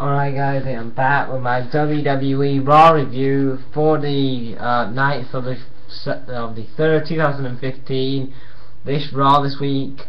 Alright guys, I'm back with my WWE Raw review for the 9th of the 3rd, 2015. This Raw this week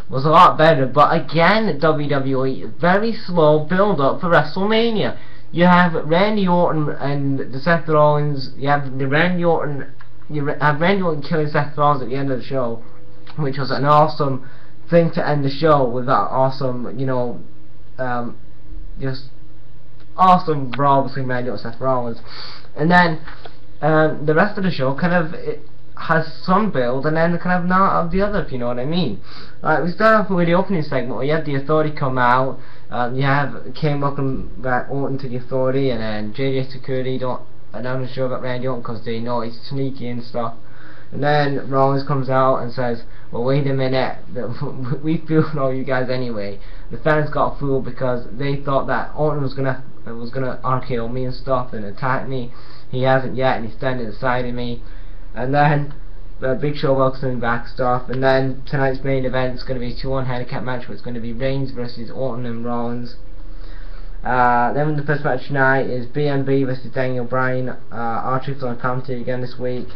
was a lot better, but again, WWE, very slow build up for WrestleMania. You have Randy Orton and the Seth Rollins, you have Randy Orton killing Seth Rollins at the end of the show, which was an awesome thing to end the show with that awesome, just awesome brawl between Randy Orton and Seth Rollins. And then the rest of the show kind of has some build and then kind of not of the other, if you know what I mean. Right, we start off with the opening segment where you have the Authority come out. You have Kane welcome back Orton to the Authority, and then JJ Security don't announce the show about Randy Orton because they know he's sneaky and stuff. And then Rollins comes out and says, well, wait a minute, we fooled all you guys anyway. The fans got fooled because they thought that Orton was gonna RKO me and stuff and attack me. He hasn't yet, and he's standing beside of me. And then Big Show welcomes him back stuff. And then tonight's main event is going to be a 2-on handicap match where it's going to be Reigns versus Orton and Rollins. Then the first match tonight is BMB versus Daniel Bryan. R-Truth on commentary again this week.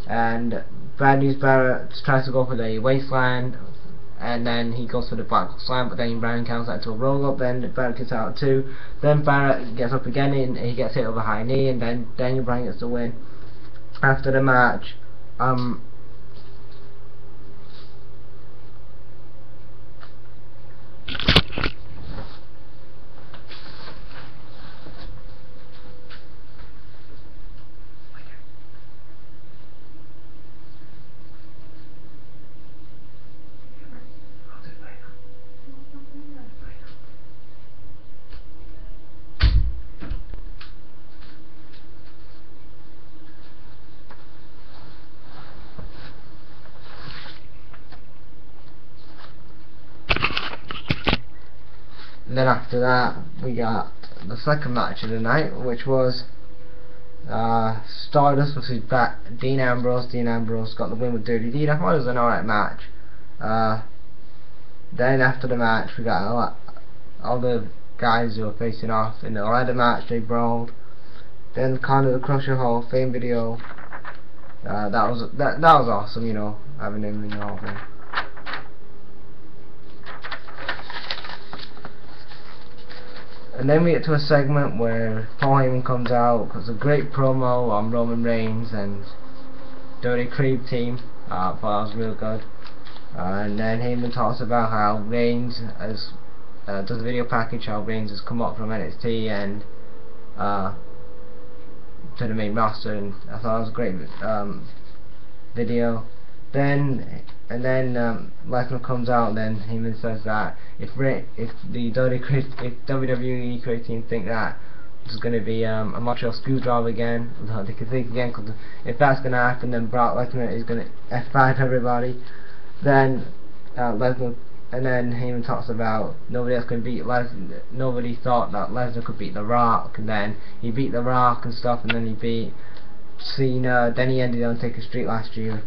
And Bad News Barrett tries to go for the waistland, and then he goes for the back slam, but then Bryan counts that to a roll up. Then Barrett gets out too. Then Barrett gets up again and he gets hit with a high knee, and then Daniel Bryan gets the win. After the match, and then after that we got the second match of the night, which was Stardust versus Dean Ambrose. Dean Ambrose got the win with Dirty Deed. I thought it was an alright match. Then after the match we got all the guys who were facing off in the ladder match. They brawled. Then Conor the Crusher Hall of Fame video. That was awesome, having him in the Hall of Fame. And then we get to a segment where Paul Heyman comes out because a great promo on Roman Reigns and Dirty Creed team. Thought that was real good. And then Heyman talks about how Reigns does a video package, how Reigns has come up from NXT and to the main roster, and I thought it was a great video. Then Lesnar comes out, and then Heyman says that if WWE creative team think that there's going to be a Montreal Screwjob again, they can think again, because if that's going to happen, then Brock Lesnar is going to F5 everybody. Then Lesnar, and then Heyman talks about nobody else can beat Lesnar. Nobody thought that Lesnar could beat The Rock, and then he beat The Rock and stuff, and then he beat Cena. Then he ended on Taker Street last year.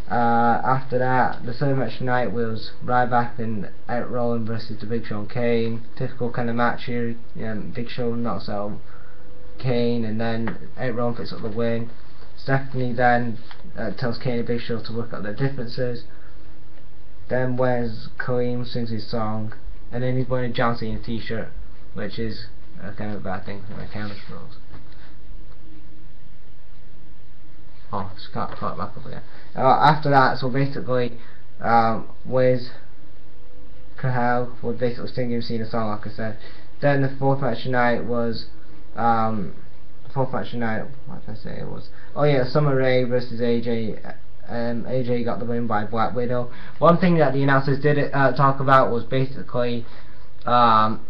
After that, the third match tonight was Ryback and Rollins versus the Big Show and Kane. Typical kind of match here. Big Show knocks out Kane, and then Rollins picks up the win. Stephanie then tells Kane and Big Show to work out their differences. Then Wes Kareem sings his song, and then he's wearing a John Cena t-shirt, which is kind of a bad thing for my camera rolls. Oh, just can't call it back up again. After that, so basically, Wiz Kahal would basically sing him Cena song, like I said. Then the fourth match tonight was, what did I say it was? Oh yeah, Summer Rae versus AJ. AJ got the win by Black Widow. One thing that the announcers did talk about was basically, somebody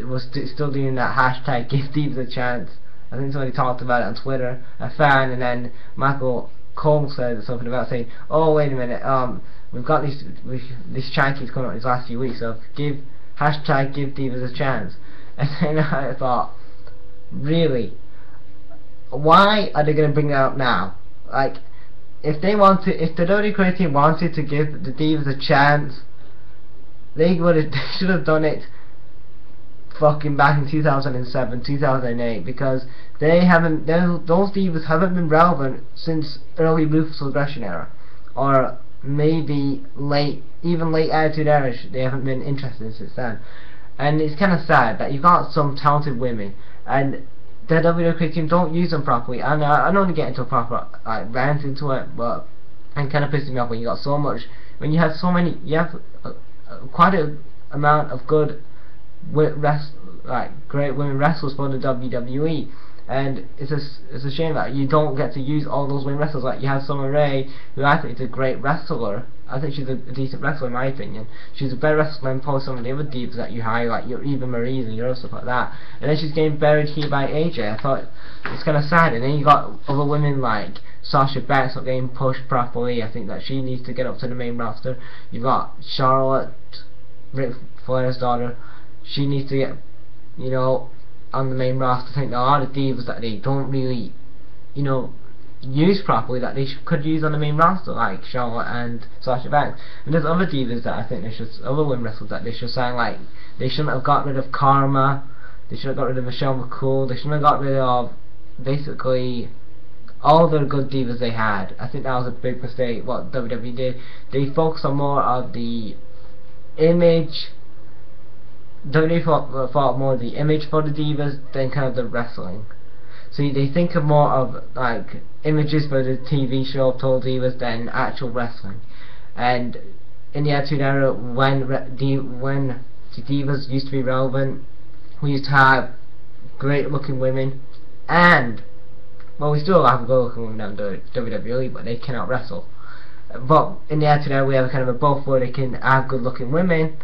was still doing that hashtag Give Divas a Chance. I think somebody talked about it on Twitter, a fan, and then Michael Cole said something about saying, oh wait a minute, we've got this chant keeps coming out these last few weeks, so hashtag Give Divas a Chance. And then I thought, really? Why are they going to bring that up now? Like, if the WWE creative team wanted to give the Divas a chance, They should have done it fucking back in 2007, 2008, because those divas haven't been relevant since early Ruthless Aggression era, or maybe even late Attitude Era. They haven't been interested since then, and it's kind of sad that you've got some talented women and the WWE team don't use them properly. And I don't want to get into a proper rant into it, but it kind of pisses me off when you got so much, when you have so many, you have quite a amount of good great women wrestlers for the WWE, and it's a shame that you don't get to use all those women wrestlers. Like, you have Summer Rae, who I think is a great wrestler. I think she's a decent wrestler in my opinion. She's a better wrestler than probably some of the other divas that you hire, like your Eva Marie's and your stuff like that. And then she's getting buried here by AJ. I thought it's kind of sad. And then you got other women like Sasha Banks not getting pushed properly. I think that she needs to get up to the main roster. You've got Charlotte, Ric Flair's daughter. She needs to get, you know, on the main roster. I think there are the divas that they don't really, you know, use properly, that they could use on the main roster, like Charlotte and Sasha Banks. And there's other divas that I think other women wrestlers that they should sign. Like, they shouldn't have got rid of Karma, they should have got rid of Michelle McCool, they shouldn't have got rid of basically all the good divas they had. I think that was a big mistake what WWE did. They focused on more of the image. WWE thought more of the image for the divas than kind of the wrestling. So they think of more of like images for the TV show of Total Divas than actual wrestling. And in the Attitude Era, when the divas used to be relevant, we used to have great looking women, and well, we still have good looking women on WWE, but they cannot wrestle. But in the Attitude Era, we have kind of a both where they can have good looking women,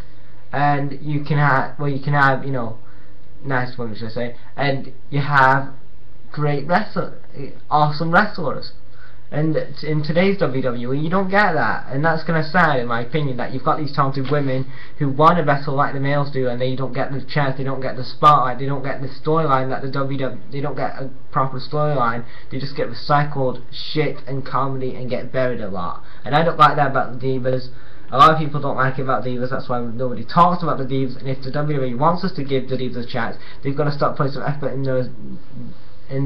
and you can have, you know, nice women, should I say, and you have great awesome wrestlers. And in today's WWE, you don't get that, and that's kind of sad in my opinion, that you've got these talented women who want to wrestle like the males do, and they don't get the chance, they don't get the spotlight, they don't get the storyline that the WWE, they don't get a proper storyline. They just get recycled shit and comedy and get buried a lot. And I don't like that about the divas. A lot of people don't like it about divas, that's why nobody talks about the divas. And if the WWE wants us to give the divas a chance, they've got to start putting some effort in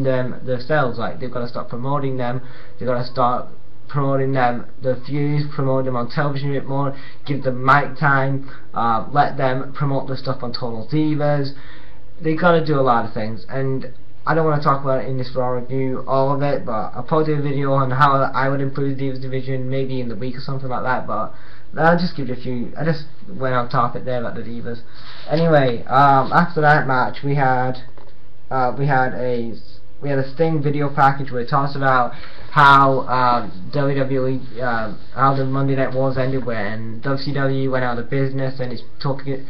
them themselves. Like, they've got to start promoting them, they've got to start promoting them, the feuds, promote them on television a bit more, give them mic time, let them promote the stuff on Total Divas. They've got to do a lot of things, and I don't want to talk about it in this Raw review, all of it, but I'll probably do a video on how I would improve the Divas division, maybe in the week or something like that, but I'll just give you a few. I just went on topic there about the Divas. Anyway, after that match, we had a Sting video package where it talks about how WWE, how the Monday Night Wars ended when WCW went out of business, and it's talking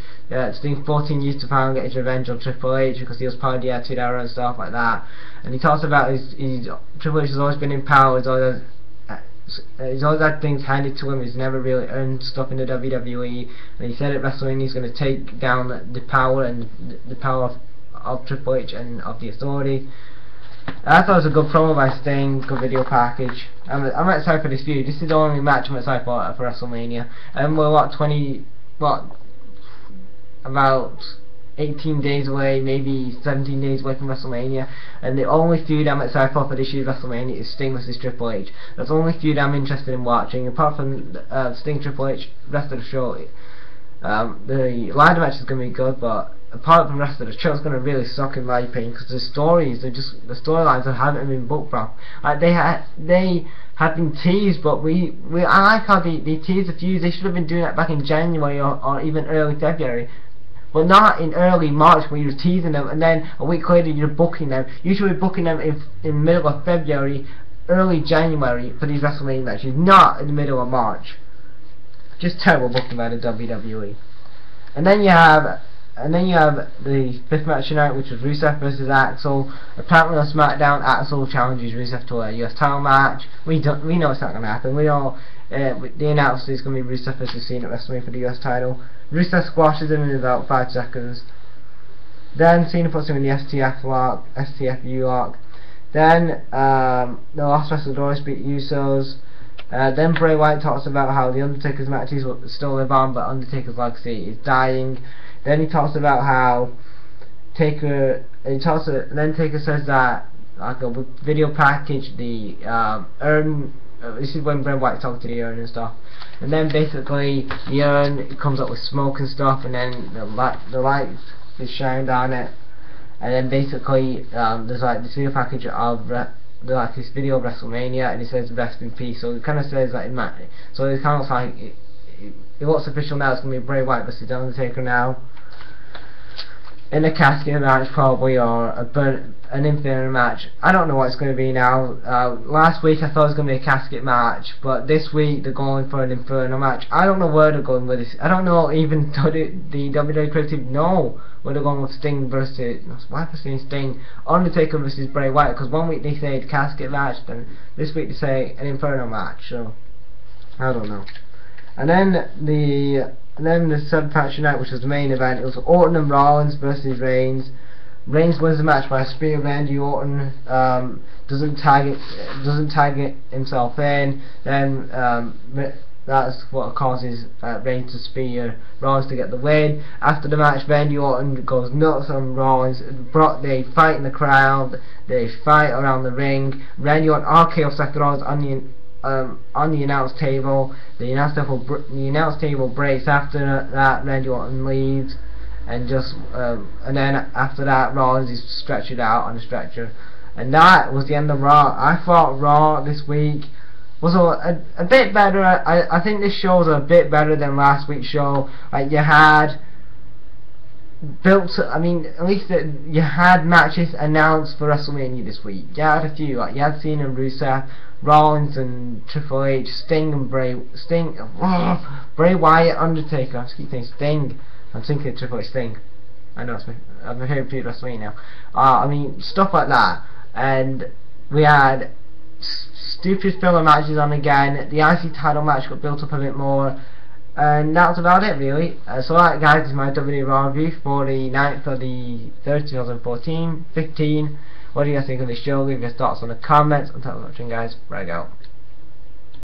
Sting 14 years to finally get his revenge on Triple H because he was part of the Attitude Era and stuff like that. And he talks about his Triple H has always been in power, he's always had things handed to him, he's never really earned stuff in the WWE, and he said at WrestleMania he's going to take down the power and the power of Triple H and of the Authority. I thought it was a good promo by Sting, good video package. I'm excited for this feud. This is the only match I'm excited for WrestleMania. And we're about 18 days away, maybe 17 days away from WrestleMania, and the only feud I'm excited for this year's WrestleMania is Sting vs Triple H. That's the only feud I'm interested in watching. Apart from Sting Triple H, the rest of the show, the ladder match is going to be good, but apart from the rest of the show, it's going to really suck in my opinion, because the storylines that haven't been booked properly. Like, they have been teased, but I like how they teased the feuds. They should have been doing that back in January or even early February. But not in early March when you're teasing them, and then a week later you're booking them. You should be booking them in middle of February, early January for these WrestleMania matches, not in the middle of March. Just terrible booking by the WWE. And then you have the fifth match tonight, which was Rusev versus Axel. Apparently on SmackDown, Axel challenges Rusev to a US title match. We know it's not going to happen. They announced it's going to be Rusev versus Cena at WrestleMania for the US title. Rusev squashes him in about 5 seconds. Then Cena puts him in the STFU lock. Then the Lost Wrestle Doors beat Usos. Then Bray Wyatt talks about how the Undertaker's matches will still live on, but Undertaker's legacy is dying. Then he talks about how Taker says that like a video package, the urn. This is when Bray Wyatt talks to the urn and stuff. And then basically the urn comes up with smoke and stuff, and then the lights is shined on it. And then basically there's like this video package of like this video of WrestleMania, and it says rest in peace. So it kind of says that so it kind of looks like it looks official now. It's gonna be Bray Wyatt versus The Undertaker now, in a casket match probably, or an Inferno match. I don't know what it's going to be now. Last week I thought it was going to be a casket match, but this week they're going for an Inferno match. I don't know where they're going with this. I don't know even the WWE creative know where they're going with Sting versus, why am I saying Sting? Undertaker versus Bray Wyatt, because one week they say casket match, then this week they say an Inferno match, so I don't know. And then the seventh match tonight, which was the main event, it was Orton and Rollins versus Reigns. Reigns wins the match by a spear. Randy Orton doesn't tag it himself in. Then that's what causes Reigns to spear Rollins to get the win. After the match, Randy Orton goes nuts on Rollins. They fight in the crowd. They fight around the ring. Randy Orton RKO Seth Rollins on the announce table. The announce table breaks. After that, Randy Orton leaves, and then after that, Rollins is stretchered out on a stretcher, and that was the end of Raw. I thought Raw this week was a bit better. I think this show was a bit better than last week's show. Like, you had at least you had matches announced for WrestleMania this week. You had a few, like you had Cena and Rusev, Rollins and Triple H, Sting and Bray Wyatt, Undertaker. I just keep saying Sting. I'm thinking Triple H, Sting. I know I've been hearing people WrestleMania now. Stuff like that, and we had stupid filler matches on again. The IC title match got built up a bit more, and that's about it really. So that, guys, is my WWE Raw review for the 9th of the 3rd, 2014, 15. What do you guys think of this show? Leave your thoughts in the comments. Until watching, guys. Right out.